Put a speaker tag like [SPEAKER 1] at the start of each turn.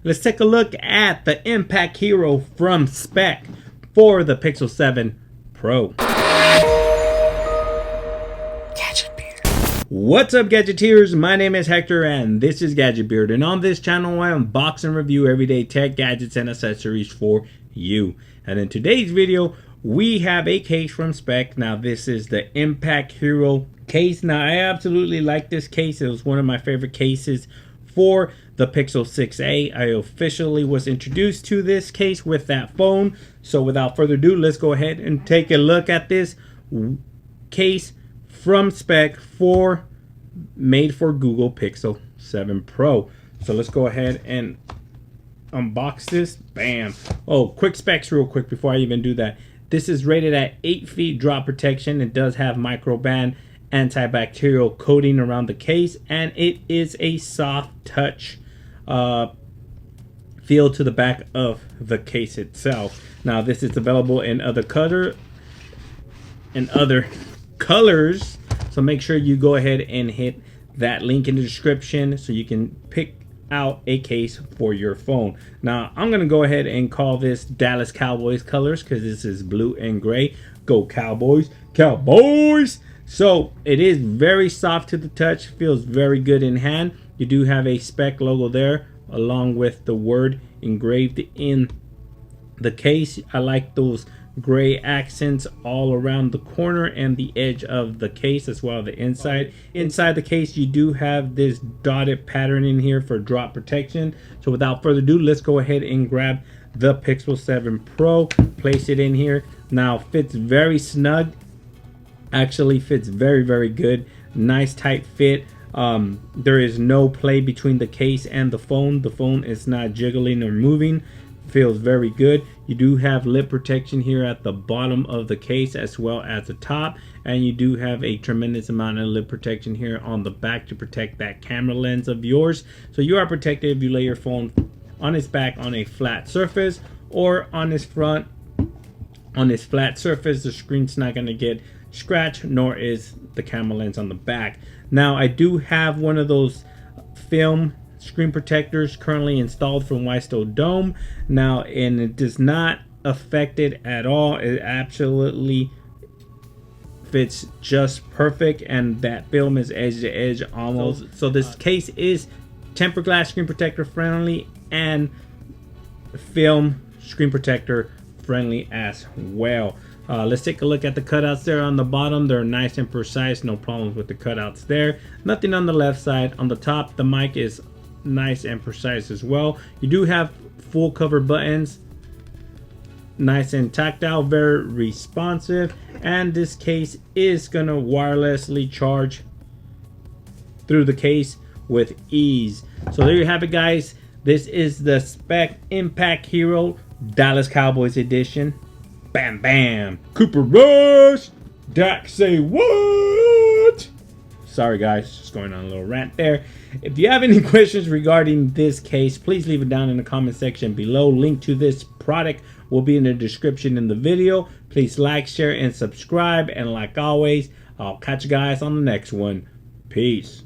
[SPEAKER 1] Let's take a look at the ImpactHero from Speck for the Pixel 7 Pro. What's up, Gadgeteers? My name is Hector and this is Gadget Beard, and on this channel I unbox and review everyday tech gadgets and accessories for you. And in today's video we have a case from Speck. Now this is the ImpactHero case. Now I absolutely like this case. It was one of my favorite cases for the Pixel 6a. I officially was introduced to this case with that phone. So without further ado, let's go ahead and take a look at this case from Speck made for Google Pixel 7 Pro. So let's go ahead and unbox this. Bam. Oh, quick specs real quick before I even do that. This is rated at 8 feet drop protection. It does have microban antibacterial coating around the case, and it is a soft touch feel to the back of the case itself. Now this is available in other colors, so make sure you go ahead and hit that link in the description so you can pick out a case for your phone. Now I'm gonna go ahead and call this Dallas Cowboys colors because this is blue and gray. Go Cowboys, Cowboys! So it is very soft to the touch, feels very good in hand. You do have a Speck logo there along with the word engraved in the case. I like those gray accents all around the corner and the edge of the case, as well as the inside. Inside the case you do have this dotted pattern in here for drop protection. So without further ado, let's go ahead and grab the Pixel 7 Pro, place it in here. Now fits very snug, actually fits very good, nice tight fit. There is no play between the case and the phone. The phone is not jiggling or moving. Feels very good. You do have lip protection here at the bottom of the case as well as the top, and you do have a tremendous amount of lip protection here on the back to protect that camera lens of yours. So you are protected if you lay your phone on its back on a flat surface, or on its front on this flat surface. The screen's not going to get scratched, nor is the camera lens on the back. Now I do have one of those film screen protectors currently installed from Whitestone Dome now, and it does not affect it at all. It absolutely fits just perfect, and that film is edge to edge almost. So this case is tempered glass screen protector friendly and film screen protector friendly as well. Let's take a look at the cutouts there on the bottom. They're nice and precise, no problems with the cutouts there. Nothing on the left side. On the top, the mic is nice and precise as well. You do have full cover buttons, nice and tactile, very responsive, and this case is gonna wirelessly charge through the case with ease. So there you have it, guys. This is the Speck ImpactHero Dallas Cowboys edition. Bam bam, Cooper Rush, Dak say what? Sorry guys, just going on a little rant there. If you have any questions regarding this case, please leave it down in the comment section below. Link to this product will be in the description in the video. Please like, share, and subscribe. And like always, I'll catch you guys on the next one. Peace.